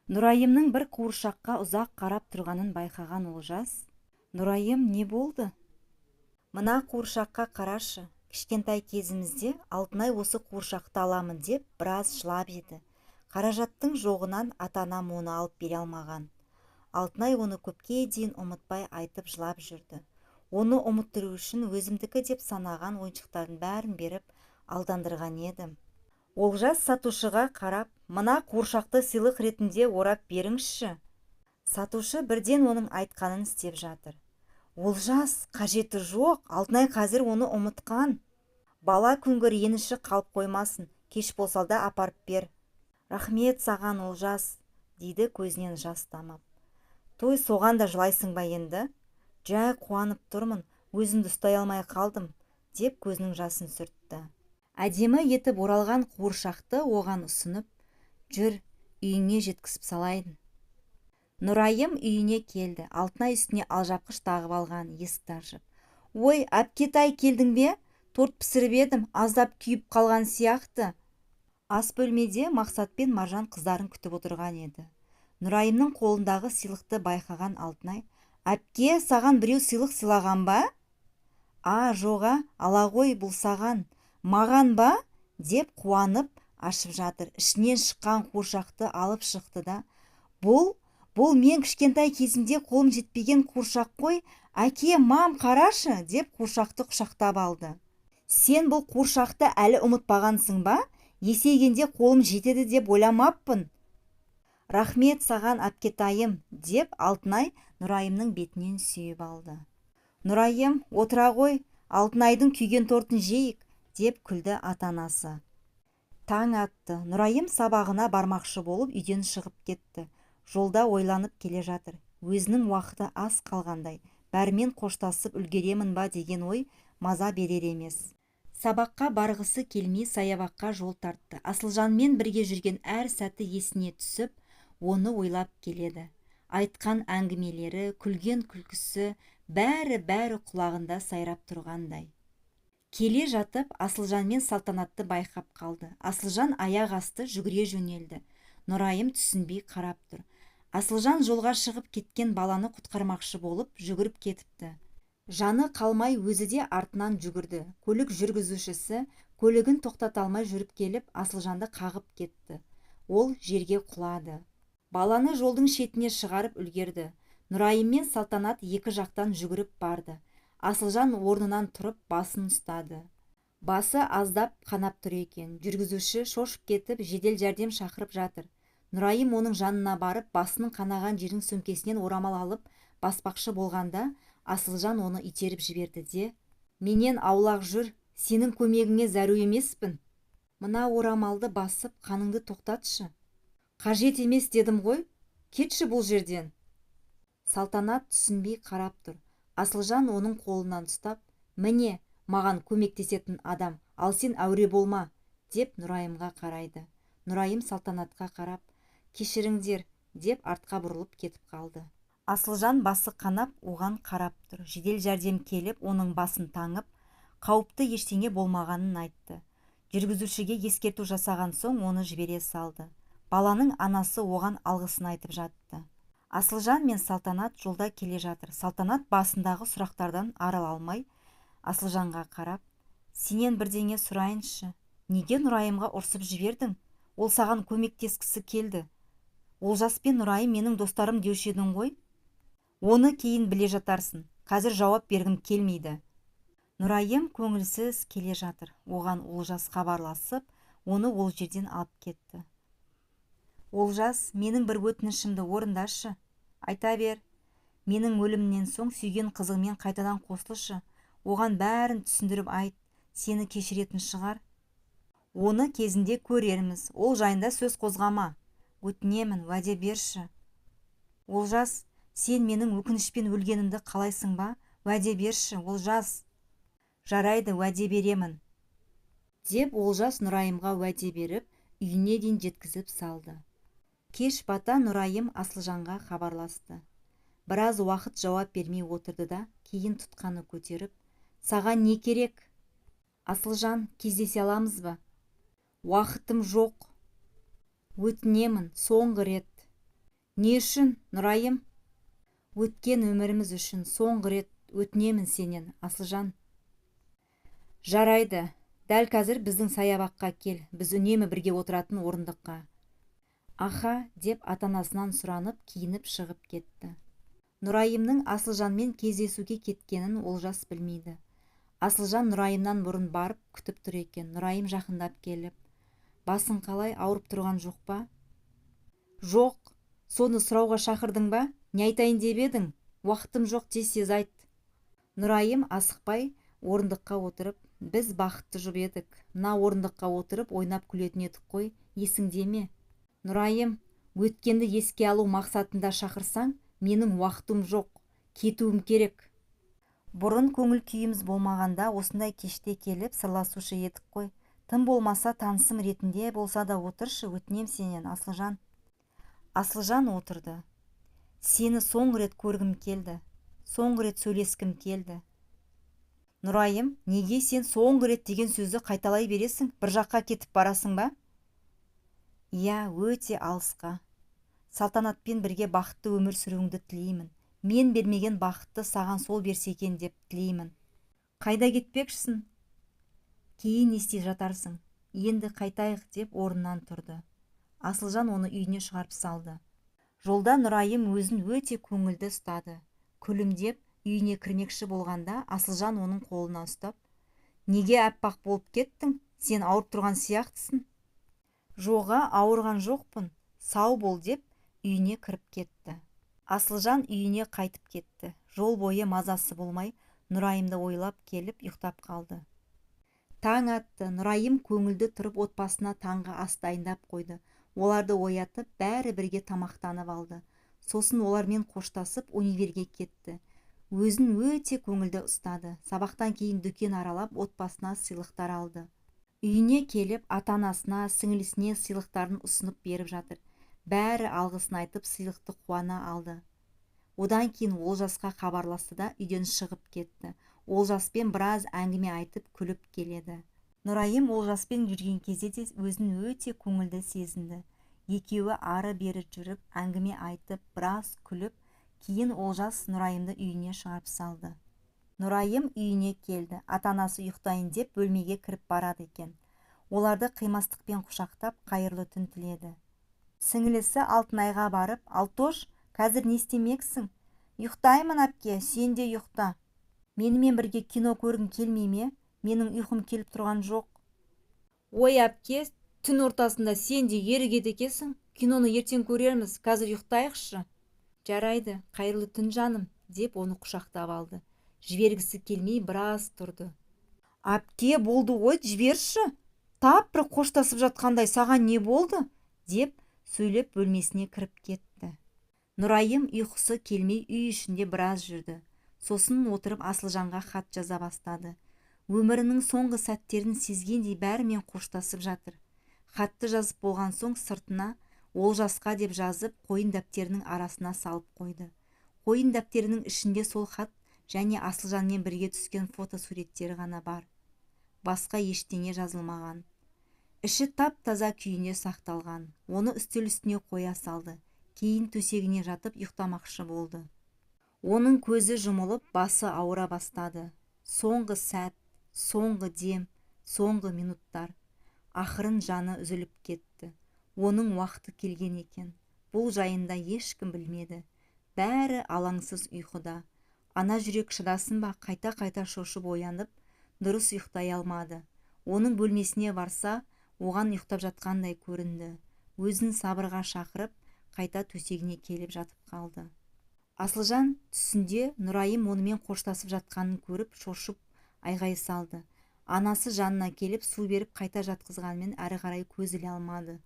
Нұрайымның бір қуыршаққа ұзақ қарап тұрғанын байқаған Олжас: Нұрайым, не болды? Мына қуыршаққа қарашы, кішкентай кезімізде Алтынай осы қуыршақты аламын деп біраз жылап еді. Қаражаттың жоғынан ата-анам оны алып бере алмаған. Алтынай оны көпке дейін ұмытпай айтып жылап жүрді. Оны ұмыттыру үшін өзімдікі деп санаған ойыншықтардың бәрін беріп алдандырған едім. Олжас сатушыға қарап: мына қуыршақты сыйлық ретінде орап беріңізші. Сатушы бірден оның айтқанын істеп жатыр. Олжас, қажеті жоқ, Алтынай қазір оны ұмытқан. Бала күнгі реніші қалып қоймасын, кеш болса да апарып бер. Рахмет саған, Олжас, дейді көзінен жас тамып. Той, соған да жылайсың ба енді? Жай қуанып тұрмын, өзімді ұстай алмай қалдым, деп көзінің жасын сүртті. Әдемі етіп оралған қуыршақты оған ұсынып: жүр, үйіңе жеткізіп салайын. Нұрайым үйіне келді. Алтынай үстіне алжапқыш тағып алған, есікті ашып: ой, әпкетай, келдің бе? Торт пісіріп едім, аздап күйіп қалған сияқты. Ас бөлмеде Мақсат пен Маржан қыздарын күтіп отырған еді. Нұрайымның қолындағы сыйлықты байқаған Алтынай: әпке, саған біреу сыйлық сыйлаған ба? Жоға, ала ғой, бұл саған. Маған ба? Деп қуанып ашып жатыр. Ішінен шыққан қуыршақты алып шықты да: Бұл мен кішкентай кезімде қолым жетпеген қуыршақ қой. Әке, мам, қарашы, деп қуыршақты құшақтап алды. Сен бұл қуыршақты әлі ұмытпағансың ба? Есейгенде қолым жетеді деп ойламаппын. Рахмет саған, әпкетайым, деп Алтынай Нұрайымның бетінен сүйіп алды. Нұрайым, отыра ғой, Алтынайдың күйген тортын жейік, деп күлді ата-анасы. Таң атты. Нұрайым сабағына бармақшы болып үйден шығып кетті. Жолда ойланып келе жатыр. Өзінің уақыты аз қалғандай, бәрімен қоштасып үлгеремін ба деген ой маза берер емес. Сабаққа барғысы келмей саябаққа жол тартты. Асылжанмен бірге жүрген әр сәті есіне түсіп, оны ойлап келеді. Айтқан әңгімелері, күлген күлкісі, бәрі құлағында сайрап тұрғандай. Келе жатып Асылжан мен Салтанатты байқап қалды. Асылжан аяқ асты жүгіре жөнелді. Нұрайым түсінбей қарап тұр. Асылжан жолға шығып кеткен баланы құтқармақшы болып жүгіріп кетіпті. Жаны қалмай өзі де артынан жүгірді. Көлік жүргізушісі көлігін тоқтата алмай жүріп келіп Асылжанды қағып кетті. Ол жерге құлады. Баланы жолдың шетіне шығарып үлгерді. Нұрайым мен Салтанат екі жақтан жүгіріп барды. Асылжан орнынан тұрып басын ұстады. Басы аздап қанап тұр екен. Жүргізуші шошып кетіп жедел жәрдем шақырып жатыр. Нұрайым оның жанына барып, басының қанаған жерін сөмкесінен орамал алып баспақшы болғанда, Асылжан оны итеріп жіберді де: менен аулақ жүр, сенің көмегіңе зәру емеспін. Мына орамалды басып, қаныңды тоқтатшы. Қажет емес дедім ғой, кетші бұл жерден. Салтанат түсінбей қарап тұр. Асылжан оның қолынан ұстап: міне, маған көмектесетін адам, ал сен әуре болма, деп Нұрайымға қарайды. Нұрайым Салтанатқа қарап: кешіріңдер, деп артқа бұрылып кетіп қалды. Асылжан басы қанап оған қарап тұр. Жедел жәрдем келіп, оның басын таңып, қауіпті ештеңе болмағанын айтты. Жүргізушіге ескерту жасаған соң оны жібере салды. Баланың анасы оған алғысын айтып жатты. Асылжан мен Салтанат жолда келе жатыр. Салтанат басындағы сұрақтардан арыла алмай Асылжанға қарап: сенен бірдеңе сұрайыншы. Неге Нұрайымға ұрсып жібердің? Ол саған көмектескісі келді. Олжас пен Нұрайым менің достарым деуші едің ғой. Оны кейін біле жатарсың. Қазір жауап бергім келмейді. Нұрайым көңілсіз келе жатыр. Оған Олжас хабарласып, оны ол жерден алып кетті. Олжас, менің бір өтінішімді орындашы. Айта бер. Менің өлімнен соң сүйген қызыңмен қайтадан қосылшы. Оған бәрін түсіндіріп айт. Сені кешіретін шығар. Оны кезінде көрерміз. Ол жайында сөз қозғама. Өтінемін, уәде берші. Олжас, сен менің өкінішпен өлгенімді қалайсың ба? Уәде берші, Олжас. Жарайды, уәде беремін. Деп Олжас Нұрайымға уәде беріп, үйіне дейін жеткізіп салды. Кеш бата Нұрайым Асылжанға хабарласты. Біраз уақыт жауап бермей отырды да, кейін тұтқаны көтеріп: саған не керек? Асылжан, кездесе аламыз ба? Уақытым жоқ. Өтінемін, соңғы рет. Не үшін, Нұрайым? Өткен өміріміз үшін соңғы рет өтінемін сенен, Асылжан. Жарайды, дәл қазір біздің саябаққа кел, біз үнемі бірге отыратын орындыққа. Аха, деп ата-анасынан сұранып, киініп шығып кетті. Нұрайымның Асылжанмен кездесуге кеткенін Олжас білмейді. Асылжан Нұрайымнан бұрын барып күтіп тұр екен. Нұрайым жақындап келіп: «Басың қалай, ауырып тұрған жоқ па?» «Жоқ, соны сұрауға шақырдың ба? Не айтайын деп едің? Уақытым жоқ десез айт». Нұрайым асықпай орындыққа отырып: «Біз бақытты жұп едік. Мына орындыққа отырып ойнап күлетін едік қой, есіңде ме?» «Нұрайым, өткенді еске алу мақсатында шақырсаң, менің уақытым жоқ, кетуім керек. Бұрын көңіл күйіміз болмағанда осындай кеште келіп сырласушы едік қой. Тым болмаса танысым ретінде болса да отыршы, өтінем сенен, Асылжан». Асылжан отырды. «Сені соңғы рет көргім келді, соңғы рет сөйлескім келді». «Нұрайым, неге сен соңғы рет деген сөзді қайталай бересің? Бір жаққа кетіп барасың ба?» «Иә, өте алысқа. Салтанатпен бірге бақытты өмір сүруіңді тілеймін. Мен бермеген бақытты саған сол берсе екен деп тілеймін». «Қайда кетпекшісің?» «Кейін ести жатарсың. Енді қайтайық», деп орнынан тұрды. Асылжан оны үйіне шығарып салды. Жолда Нұрайым өзін өте көңілді ұстады. Күлімдеп үйіне кірмекші болғанда Асылжан оның қолына ұстап: «Неге аппақ болып кеттің? Сен ауырып тұрған сияқтысың». «Жоға, ауырған жоқпын, сау бол», деп үйіне кіріп кетті. Асылжан үйіне қайтып кетті. Жол бойы мазасы болмай, Нұрайымды ойлап келіп ұйықтап қалды. Таң атты. Нұрайым көңілді тұрып отбасына таңғы ас дайындап қойды. Оларды оятып, бәрі бірге тамақтанып алды. Сосын олармен қоштасып универге кетті. Өзін өте көңілді ұстады. Сабақтан кейін дүкен аралап, отбасына сыйлықтар алды. Үйіне келіп, ата-анасына, сіңілісіне сыйлықтарын ұсынып беріп жатыр. Бәрі алғысын айтып, сыйлықты қуана алды. Одан кейін Олжасқа хабарласты да үйден шығып кетті. Олжаспен біраз әңгіме айтып, күліп келеді. Нұрайым Олжаспен жүрген кезде де өзін өте көңілді сезінді. Екеуі ары-бері жүріп, әңгіме айтып, біраз күліп, кейін Олжас Нұрайымды үйіне шығарып салды. Нұрайым үйіне келді. Ата-анасы ұйықтайын деп бөлмеге кіріп барады екен. Оларды қимастықпен құшақтап, қайырлы түн тіледі. Сіңілісі Алтынайға барып: «Алтош, қазір не істемексің?» «Ұйықтаймын, әпке, сен де ұйықта. Менімен бірге кино көргің келмей ме? Менің ұйқым келіп тұрған жоқ». «Ой, әпке, түн ортасында сен де ерігеді екенсің. Киноны ертең көрерміз, қазір ұйықтайықшы». «Жарайды, қайырлы түн жаным», деп оны құшақтап алды. Жібергісі келмей біраз тұрды. «Әпке, болды ғой, жіберші. Тап бір қоштасып жатқандай, саған не болды?» деп сөйлеп бөлмесіне кіріп кетті. Нұрайым ұйқысы келмей үй ішінде біраз жүрді. Сосын отырып Асылжанға хат жаза бастады. Өмірінің соңғы сәттерін сезгендей бәрімен қоштасып жатыр. Хатты жазып болған соң сыртына Олжасқа деп жазып, қойын дәптерінің арасына салып қойды. Қойын дәптерінің ішінде сол хат және Асылжанмен бірге түскен фотосуреттері ғана бар. Басқа ештеңе жазылмаған. Іші тап-таза күйіне сақталған. Оны үстел үстіне қоя салды. Кейін төсегіне жатып ұйықтамақшы болды. Оның көзі жұмылып, басы ауыра бастады. Соңғы сәт, соңғы дем, соңғы минуттар. Ақырын жаны үзіліп кетті. Оның уақыты келген екен. Бұл жайында ешкім білмеді. Бәрі алаңсыз ұйқыда. Ана жүрек шыдасын ба, қайта-қайта шошып оянып, дұрыс ұйықтай алмады. Оның бөлмесіне барса, оған ұйықтап жатқандай көрінді. Өзін сабырға шақырып, қайта төсегіне келіп жатып қалды. Асылжан түсінде Нұрайым онымен қоштасып жатқанын көріп, шошып айғай салды. Анасы жанына келіп су беріп қайта жатқызғанмен әрі қарай көз іле алмады.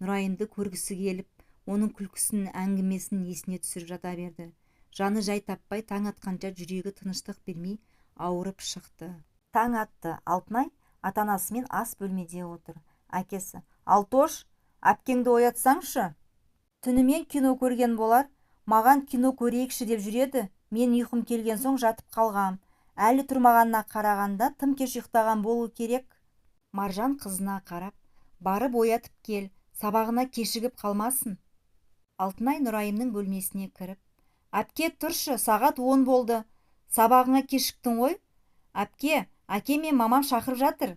Нұрайымды көргісі келіп, оның күлкісін, әңгімесін есіне түсіріп жата берді. Жаны жай таппай, таң атқанша жүрегі тыныштық бермей ауырып шықты. Таң атты. Алтынай ата-анасымен ас бөлмеде отыр. Әкесі: «Алтош, әпкеңді оятсаңшы. Түнімен кино көрген болар. Маған кино көрейікші деп жүреді. Мен ұйқым келген соң жатып қалғам. Әлі тұрмағанына қарағанда тым кеш ұйықтаған болу керек». Маржан қызына қарап: «Барып оятып кел, сабағына кешігіп қалмасын». Алтынай Нұрайымның бөлмесіне кіріп: «Әпке, тұршы, сағат 10 болды. Сабағыңа кешіктің ғой. Әпке, әке мен мамам шақырып жатыр.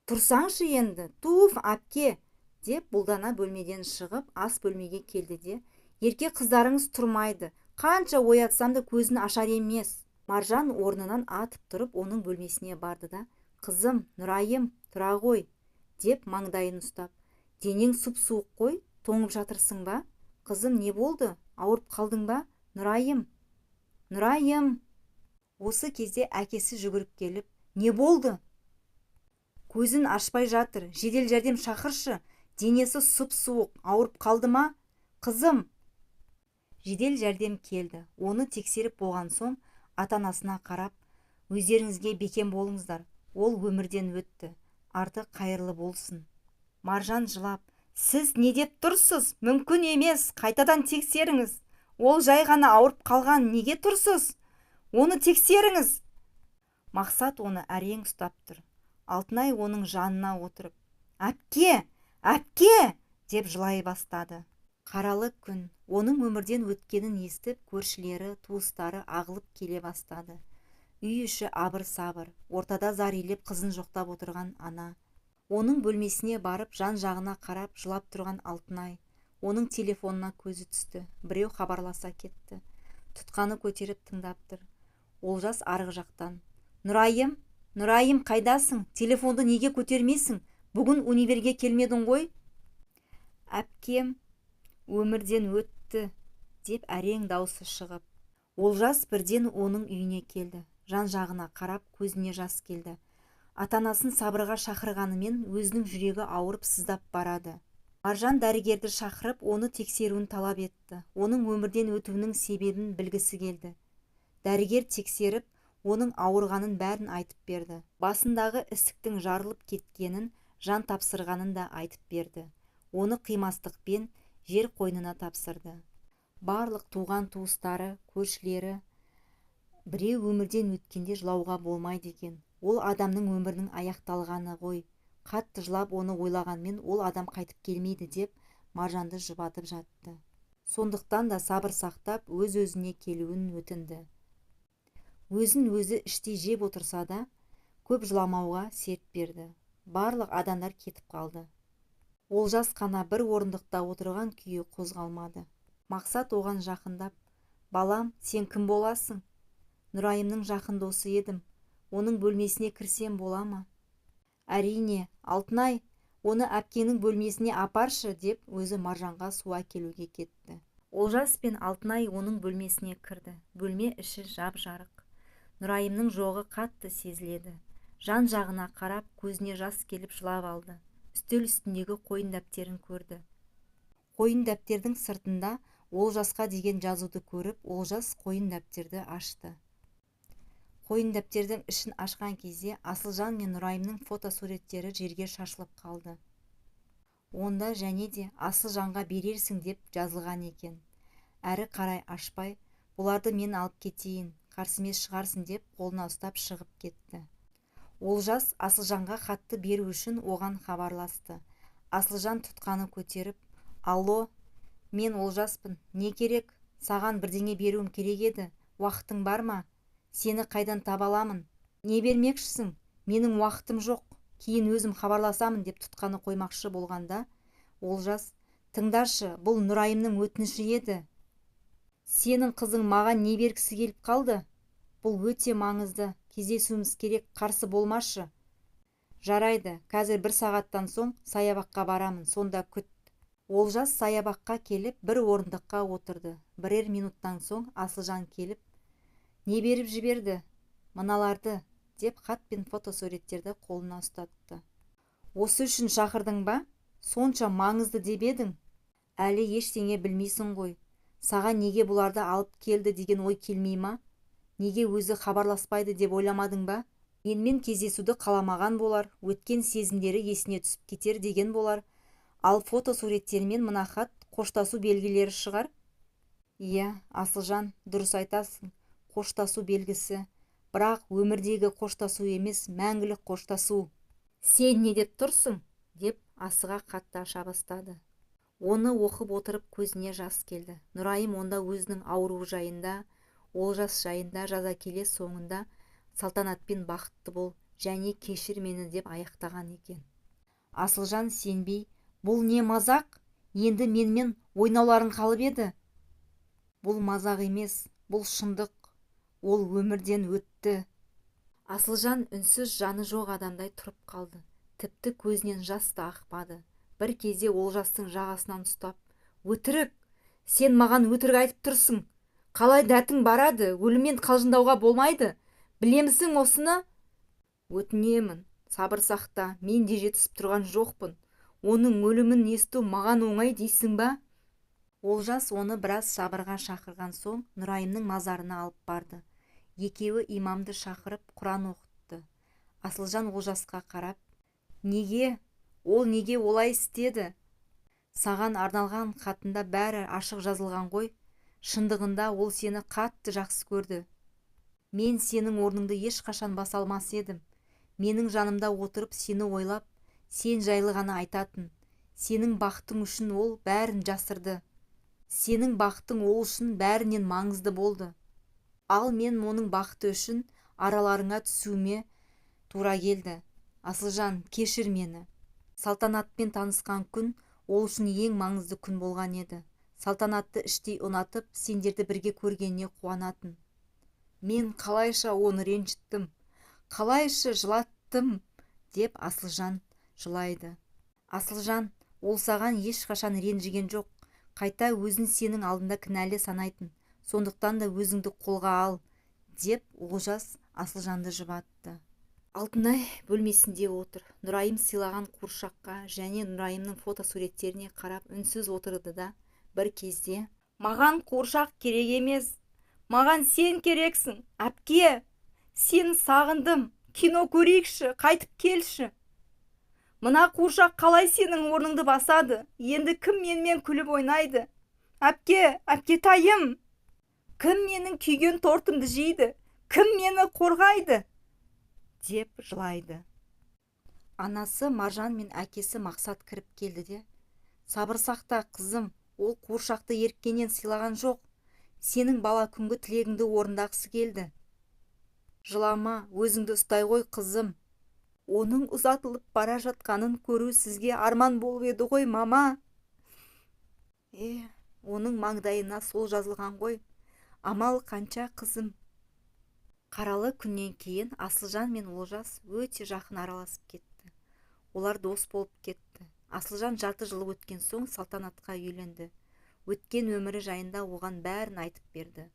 Тұрсаңшы енді, туф, әпке!» деп бұлдана бөлмеден шығып, ас бөлмеге келді де: «Ерке қыздарыңыз тұрмайды. Қанша оятсам да көзін ашар емес». Маржан орнынан атып тұрып, оның бөлмесіне барды да: «Қызым, Нұрайым, тұра ғой!» деп маңдайын ұстап: «Денең сұп-суық қой, тоңып жатырсың ба? Қызым, не болды? Ауырып қалдың ба? Нұрайым, Нұрайым!» Осы кезде әкесі жүгіріп келіп: «Не болды? Көзін ашпай жатыр, жедел жәрдем шақыршы, денесі сұп-суық, ауырып қалды ма? Қызым!» Жедел жәрдем келді. Оны тексеріп болған соң ата-анасына қарап: «Өздеріңізге бекем болыңыздар, ол өмірден өтті, арты қайырлы болсын». Маржан жылап: «Сіз не деп тұрсыз? Мүмкін емес, қайтадан тексеріңіз. Ол жай ғана ауырып қалған, неге тұрсыз? Оны тексеріңіз». Мақсат оны әрең ұстап тұр. Алтынай оның жанына отырып: «Әпке, әпке!» деп жылай бастады. Қаралы күн. Оның өмірден өткенін естіп, көршілері, туыстары ағылып келе бастады. Үй іші абыр-сабыр, ортада зар илеп қызын жоқтап отырған ана. Оның бөлмесіне барып, жан-жағына қарап жылап тұрған Алтынай. Оның телефонына көзі түсті. Біреу хабарласа кетті. Тұтқаны көтеріп тыңдап тұр. Олжас арғы жақтан: «Нұрайым, Нұрайым, қайдасың? Телефонды неге көтермейсің? Бүгін универге келмедің ғой?» «Әпкем өмірден өтті», деп әрең даусы шығып. Олжас бірден оның үйіне келді. Жан-жағына қарап, көзіне жас келді. Ата-анасын сабырға шақырғанымен өзінің жүрегі ауырып сыздап барады. Маржан дәрігерді шақырып, оны тексеруін талап етті. Оның өмірден өтуінің себебін білгісі келді. Дәрігер тексеріп, оның ауырғанын бәрін айтып берді. Басындағы ісіктің жарылып кеткенін, жан тапсырғанын да айтып берді. Оны қимастықпен жер қойнына тапсырды. Барлық туған туыстары, көршілері: «Біреу өмірден өткенде жылауға болмайды екен. Ол адамның өмірінің аяқталғаны ғой. Қатты жылап оны ойлағанмен ол адам қайтып келмейді», деп Маржанды жұбатып жатты. Сондықтан да сабыр сақтап, өз-өзіне келуін өтінді. Өзін өзі іштей жеп отырса да, көп жыламауға серт берді. Барлық адамдар кетіп қалды. Олжас қана бір орындықта отырған күйі қозғалмады. Мақсат оған жақындап: «Балам, сен кім боласың?» «Нұрайымның жақын досы едім. Оның бөлмесіне кірсем бола ма?» «Әрине, Алтынай, оны әпкенің бөлмесіне апаршы», деп өзі Маржанға су әкелуге кетті. Олжас пен Алтынай оның бөлмесіне кірді. Бөлме іші жап-жарық. Нұрайымның жоғы қатты сезіледі. Жан-жағына қарап, көзіне жас келіп жылап алды. Үстел үстіндегі қойын дәптерін көрді. Қойын дәптердің сыртында Олжасқа деген жазуды көріп, Олжас қойын дәптерді ашты. Қойын дәптердің ішін ашқан кезде Асылжан мен Нұрайымның фотосуреттері жерге шашылып қалды. Онда және де Асылжанға берерсің деп жазылған екен. Әрі қарай ашпай: «Бұларды мен алып кетейін, қарсы емес шығарсың», деп қолына ұстап шығып кетті. Олжас Асылжанға хатты беру үшін оған хабарласты. Асылжан тұтқаны көтеріп: «Алло, мен Олжаспын. Не керек? Саған бірдеңе беруім керек еді. Уақытың бар ма? Сені қайдан таба аламын? Не бермекшісің? Менің уақытым жоқ. Кейін өзім хабарласамын», деп тұтқаны қоймақшы болғанда, Олжас: «Тыңдашы, бұл Нұрайымның өтініші еді. Сенің қызың маған не бергісі келіп қалды? Бұл өте маңызды. Кездесуіміз керек, қарсы болмашы». «Жарайды, қазір 1 сағаттан соң саябаққа барамын, сонда күт». Олжас саябаққа келіп, бір орындыққа отырды. Бірер минуттан соң Асылжан келіп: «Не беріп жіберді?» «Мыналарды», деп хат пен фотосуреттерді қолына ұстатты. «Осы үшін шақырдың ба? Сонша маңызды деп едің? Әлі ештеңе білмейсің ғой. Саған неге бұларды алып келді деген ой келмей ма? Неге өзі хабарласпайды деп ойламадың ба? Менімен кездесуді қаламаған болар, өткен сезімдері есіне түсіп кетер деген болар. Ал фотосуреттермен мына хат қоштасу белгілері шығар». «Иә, Асылжан, дұрыс айтасың. Қоштасу белгісі. Бірақ өмірдегі қоштасу емес, мәңгілік қоштасу». «Сен не деп тұрсың?» деп асыға қатты аша бастады. Оны оқып отырып көзіне жас келді. Нұрайым онда өзінің ауруы жайында, Олжас жайында жаза келе соңында салтанатпен бақытты бол және кешір мені деп аяқтаған екен. Асылжан сенбей, бұл не мазақ? Енді менімен ойнауларың қалып еді. Бұл мазақ емес, бұл шындық. Ол өмірден өтті. Асылжан үнсіз жаны жоқ адамдай тұрып қалды. Тіпті көзінен жас та ақпады. Бір кезде Олжастың жағасынан ұстап, өтірік, сен маған өтірік айтып тұрсың. Қалай дәтің барады, өліммен қалжыңдауға болмайды. Білемісің осыны? Өтінемін, сабыр сақта, мен де жетісіп тұрған жоқпын. Оның өлімін есту маған оңай дейсің ба? Олжас оны біраз сабырға шақырған соң Нұрайымның мазарына алып барды. Екеуі имамды шақырып Құран оқытты. Асылжан Олжасқа қарап, неге? Ол неге олай істеді? Саған арналған хатында бәрі ашық жазылған ғой. Шындығында ол сені қатты жақсы көрді. Мен сенің орныңды ешқашан баса алмас едім. Менің жанымда отырып сені ойлап, сен жайлы ғана айтатын. Сенің бақытың үшін ол бәрін жасырды. Сенің бақытың ол үшін бәрінен маңызды болды. Ал мен оның бақыты үшін араларыңа түсуіме тура келді. Асылжан, кешір мені. Салтанатпен танысқан күн ол үшін ең маңызды күн болған еді. Салтанатты іштей ұнатып, сендерді бірге көргеніне қуанатын. Мен қалайша оны ренжіттім, қалайша жылаттым, деп Асылжан жылайды. Асылжан, ол саған ешқашан ренжіген жоқ. Қайта өзін сенің алдында кінәлі санайтын. Сондықтан да өзіңді қолға ал, деп Олжас Асылжанды жұбатты. Алтынай бөлмесінде отыр. Нұрайым сыйлаған қуыршаққа және Нұрайымның фотосуреттеріне қарап үнсіз отырды да бір кезде: маған қуыршақ керек емес, маған сен керексің. Әпке, сені сағындым. Кино көрейікші, қайтып келші. Мына қуыршақ қалай сенің орныңды басады? Енді кім менімен күліп ойнайды? Әпке, әпкетайым. Кім менің күйген тортымды жейді? Кім мені қорғайды? Деп жылайды. Анасы Маржан мен әкесі Мақсат кіріп келді де: сабыр сақта, қызым, ол қуыршақты еріккеннен сыйлаған жоқ. Сенің бала күнгі тілегіңді орындағысы келді. Жылама, өзіңді ұстай ғой, қызым. Оның ұзатылып бара жатқанын көру сізге арман болып еді ғой, мама. Оның маңдайына сол жазылған ғой. Амал қанша, қызым. Қаралы күннен кейін Асылжан мен Олжас өте жақын араласып кетті. Олар дос болып кетті. Асылжан жарты жыл өткен соң Салтанатқа үйленді. Өткен өмірі жайында оған бәрін айтып берді.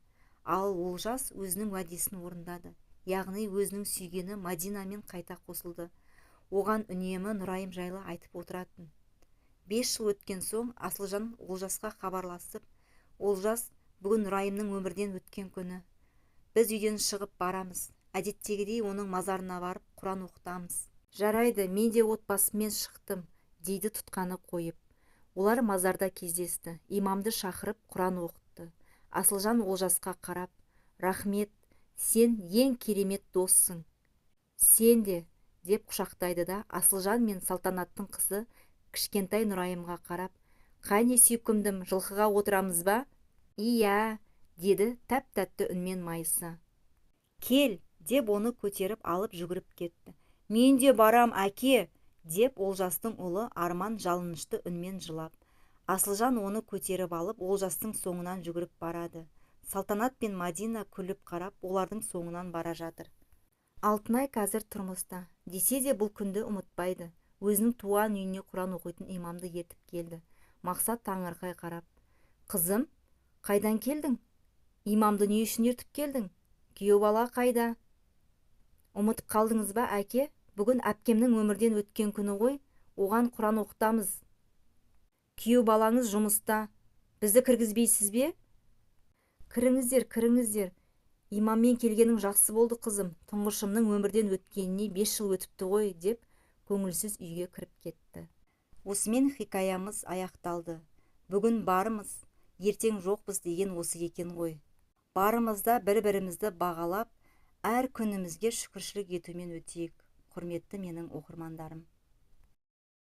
Ал Олжас өзінің уәдесін орындады. Яғни өзінің сүйгені Мадинамен қайта қосылды. Оған үнемі Нұрайым жайлы айтып отыратын. 5 жыл өткен соң Асылжан Олжасқа хабарласып: Олжас, бүгін Нұрайымның өмірден өткен күні. Біз үйден шығып барамыз. Әдеттегідей оның мазарына барып Құран оқытамыз. Жарайды, мен де отбасыммен шықтым, дейді тұтқаны қойып. Олар мазарда кездесті. Имамды шақырып Құран оқытты. Асылжан Олжасқа қарап: рахмет, сен ең керемет доссың. Сен де, деп құшақтайды да Асылжан мен Салтанаттың қызы кішкентай Нұрайымға қарап: қане сүйкімдім, жылқыға отырамыз ба? Иә, деді тәп-тәтті үнмен майысы. Кел, деп оны көтеріп алып жүгіріп кетті. Мен де барам, әке, деп Олжастың ұлы Арман жалынышты үнмен жылап. Асылжан оны көтеріп алып Олжастың соңынан жүгіріп барады. Салтанат пен Мадина күліп қарап олардың соңынан бара жатыр. Алтынай қазір тұрмыста, десе де бұл күнді ұмытпайды. Өзінің туған үйіне Құран оқитын имамды ертіп келді. Мақсат таңырқай қарап: қызым, қайдан келдің? Имамды не үшін ертіп келдің? Күйеу бала қайда? Ұмытып қалдыңыз ба, әке? Бүгін әпкемнің өмірден өткен күні ғой, оған Құран оқытамыз. Күйеу балаңыз жұмыста, бізді кіргізбейсіз бе? Кіріңіздер, кіріңіздер. Имаммен келгенің жақсы болды, қызым. Тұңғышымның өмірден өткеніне 5 жыл өтіпті ғой, деп көңілсіз үйге кіріп кетті. Осымен хикаямыз аяқталды. Бүгін барымыз, ертең жоқпыз деген осы екен ғой. Барымызда бір-бірімізді бағалап, әр күнімізге шүкіршілік етумен өтейік. Құрметті менің оқырмандарым.